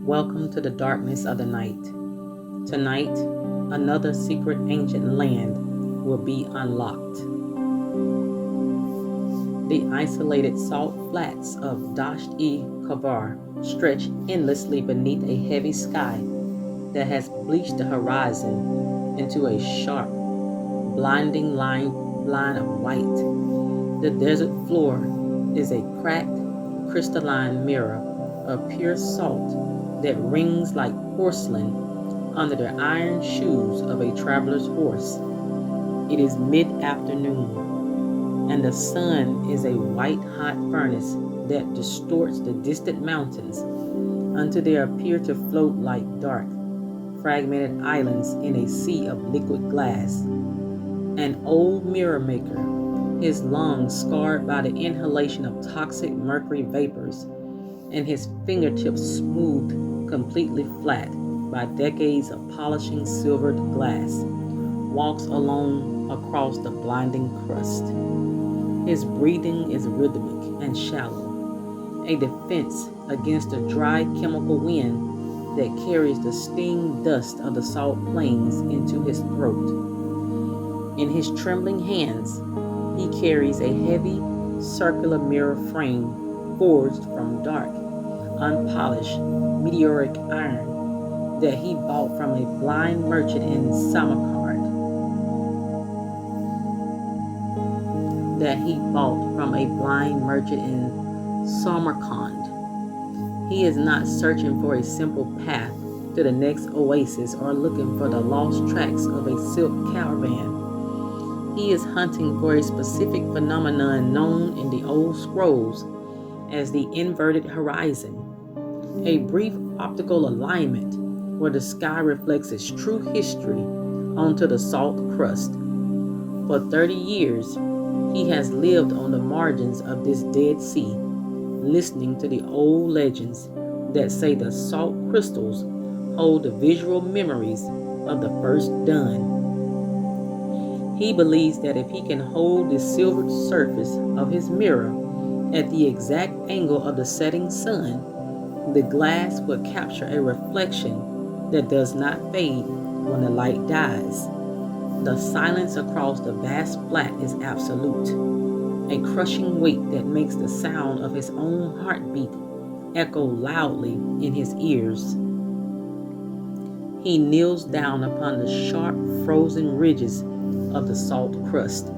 Welcome to the darkness of the night. Tonight, another secret ancient land will be unlocked. The isolated salt flats of Dasht-e Kavir stretch endlessly beneath a heavy sky that has bleached the horizon into a sharp, blinding line of white. The desert floor is a cracked, crystalline mirror of pure salt that rings like porcelain under the iron shoes of a traveler's horse. It is mid-afternoon, and the sun is a white-hot furnace that distorts the distant mountains until they appear to float like dark, fragmented islands in a sea of liquid glass. An old mirror maker, his lungs scarred by the inhalation of toxic mercury vapors, and his fingertips smoothed completely flat by decades of polishing silvered glass, walks alone across the blinding crust. His breathing is rhythmic and shallow, a defense against the dry chemical wind that carries the sting dust of the salt plains into his throat. In his trembling hands, he carries a heavy, circular mirror frame forged from dark, unpolished meteoric iron that he bought from a blind merchant in Samarkand. He is not searching for a simple path to the next oasis or looking for the lost tracks of a silk caravan. He is hunting for a specific phenomenon known in the old scrolls as the inverted horizon, a brief optical alignment where the sky reflects its true history onto the salt crust. For 30 years, he has lived on the margins of this dead sea, listening to the old legends that say the salt crystals hold the visual memories of the first dun. He believes that if he can hold the silvered surface of his mirror at the exact angle of the setting sun, the glass will capture a reflection that does not fade when the light dies. The silence across the vast flat is absolute, a crushing weight that makes the sound of his own heartbeat echo loudly in his ears. He kneels down upon the sharp, frozen ridges of the salt crust.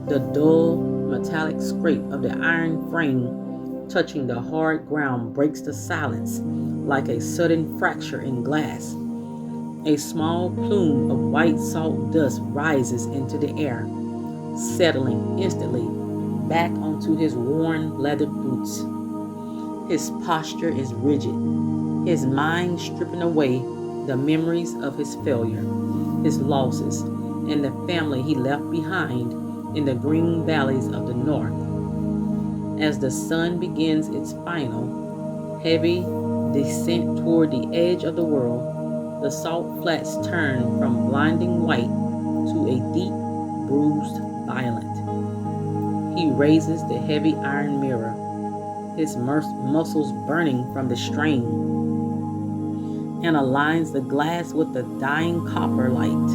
The dull, metallic scrape of the iron frame touching the hard ground breaks the silence like a sudden fracture in glass. A small plume of white salt dust rises into the air, settling instantly back onto his worn leather boots. His posture is rigid, his mind stripping away the memories of his failure, his losses, and the family he left behind in the green valleys of the north. As the sun begins its final, heavy descent toward the edge of the world, the salt flats turn from blinding white to a deep, bruised violet. He raises the heavy iron mirror, his muscles burning from the strain, and aligns the glass with the dying copper light.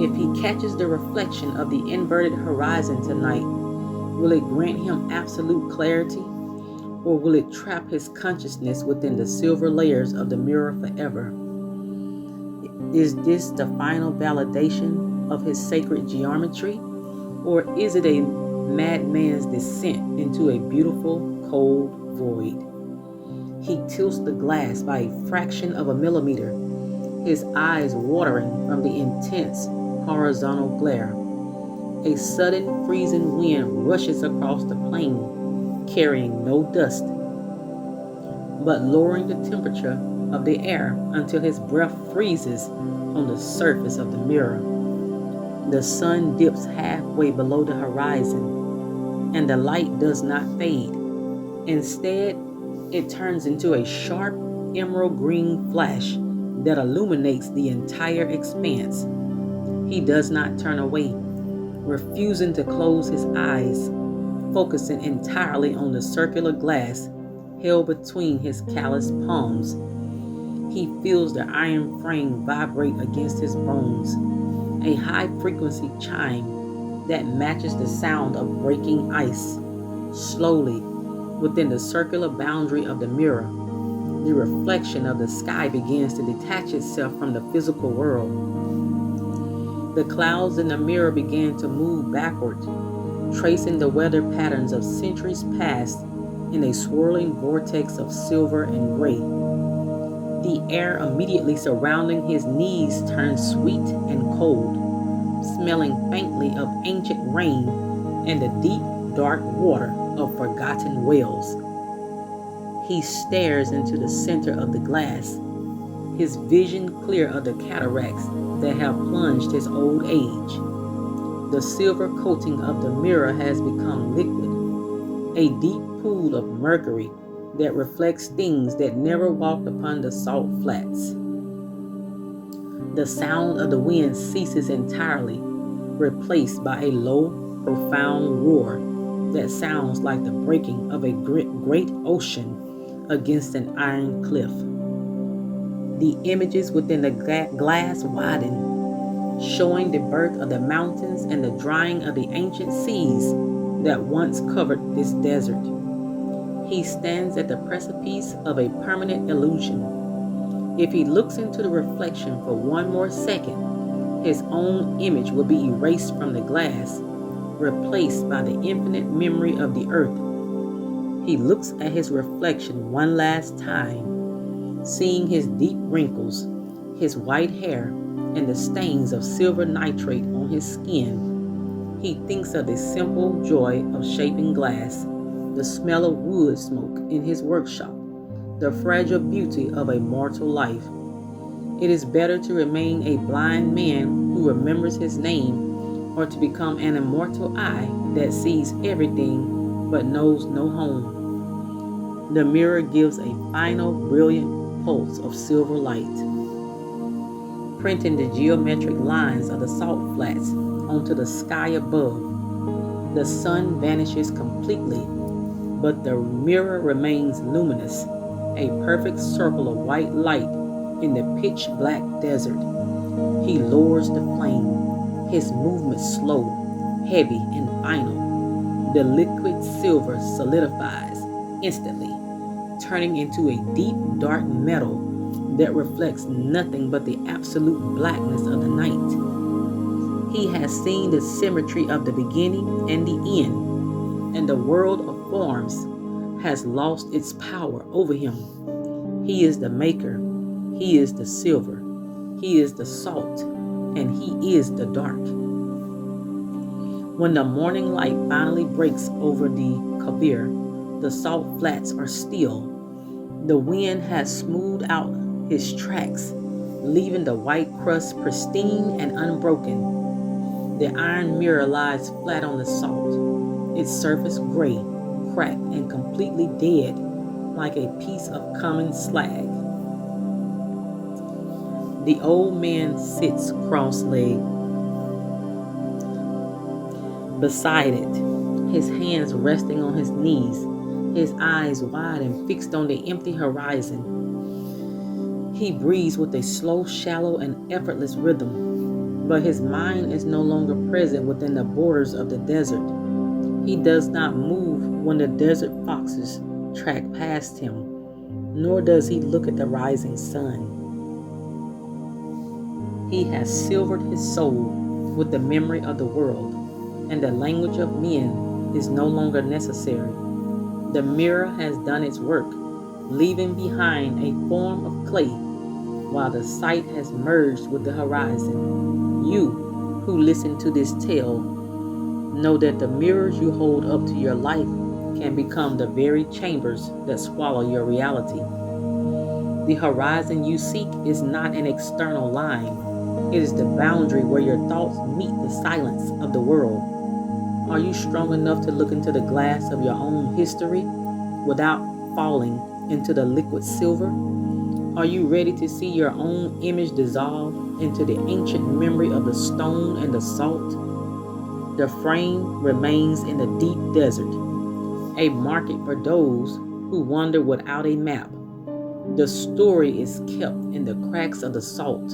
If he catches the reflection of the inverted horizon tonight, will it grant him absolute clarity, or will it trap his consciousness within the silver layers of the mirror forever? Is this the final validation of his sacred geometry, or is it a madman's descent into a beautiful, cold void? He tilts the glass by a fraction of a millimeter, his eyes watering from the intense horizontal glare. A sudden freezing wind rushes across the plain, carrying no dust, but lowering the temperature of the air until his breath freezes on the surface of the mirror. The sun dips halfway below the horizon, and the light does not fade. Instead, it turns into a sharp emerald green flash that illuminates the entire expanse. He does not turn away, refusing to close his eyes, focusing entirely on the circular glass held between his calloused palms. He feels the iron frame vibrate against his bones, a high-frequency chime that matches the sound of breaking ice. Slowly, within the circular boundary of the mirror, the reflection of the sky begins to detach itself from the physical world. The clouds in the mirror began to move backward, tracing the weather patterns of centuries past in a swirling vortex of silver and gray. The air immediately surrounding his knees turned sweet and cold, smelling faintly of ancient rain and the deep, dark water of forgotten wells. He stares into the center of the glass, his vision clear of the cataracts that have plunged his old age. The silver coating of the mirror has become liquid, a deep pool of mercury that reflects things that never walked upon the salt flats. The sound of the wind ceases entirely, replaced by a low, profound roar that sounds like the breaking of a great ocean against an iron cliff. The images within the glass widen, showing the birth of the mountains and the drying of the ancient seas that once covered this desert. He stands at the precipice of a permanent illusion. If he looks into the reflection for one more second, his own image will be erased from the glass, replaced by the infinite memory of the earth. He looks at his reflection one last time, seeing his deep wrinkles, his white hair, and the stains of silver nitrate on his skin. He thinks of the simple joy of shaping glass, the smell of wood smoke in his workshop, the fragile beauty of a mortal life. It is better to remain a blind man who remembers his name, or to become an immortal eye that sees everything but knows no home. The mirror gives a final brilliant pulse of silver light, printing the geometric lines of the salt flats onto the sky above. The sun vanishes completely, but the mirror remains luminous, a perfect circle of white light in the pitch-black desert. He lowers the flame, his movement slow, heavy, and final. The liquid silver solidifies instantly, turning into a deep, dark metal that reflects nothing but the absolute blackness of the night. He has seen the symmetry of the beginning and the end, and the world of forms has lost its power over him. He is the maker, he is the silver, he is the salt, and he is the dark. When the morning light finally breaks over the Kavir, the salt flats are still. The wind has smoothed out his tracks, leaving the white crust pristine and unbroken. The iron mirror lies flat on the salt, its surface gray, cracked, and completely dead, like a piece of common slag. The old man sits cross-legged beside it, his hands resting on his knees, his eyes wide and fixed on the empty horizon. He breathes with a slow, shallow, and effortless rhythm, but his mind is no longer present within the borders of the desert. He does not move when the desert foxes track past him, nor does he look at the rising sun. He has silvered his soul with the memory of the world, and the language of men is no longer necessary. The mirror has done its work, leaving behind a form of clay, while the sight has merged with the horizon. You, who listen to this tale, know that the mirrors you hold up to your life can become the very chambers that swallow your reality. The horizon you seek is not an external line. It is the boundary where your thoughts meet the silence of the world. Are you strong enough to look into the glass of your own history without falling into the liquid silver? Are you ready to see your own image dissolve into the ancient memory of the stone and the salt? The frame remains in the deep desert, a market for those who wander without a map. The story is kept in the cracks of the salt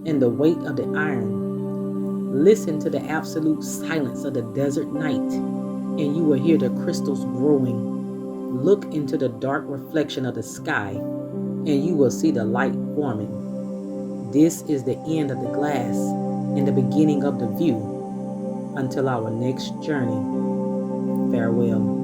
and the weight of the iron. Listen to the absolute silence of the desert night, and you will hear the crystals growing. Look into the dark reflection of the sky, and you will see the light forming. This is the end of the glass and the beginning of the view. Until our next journey, farewell.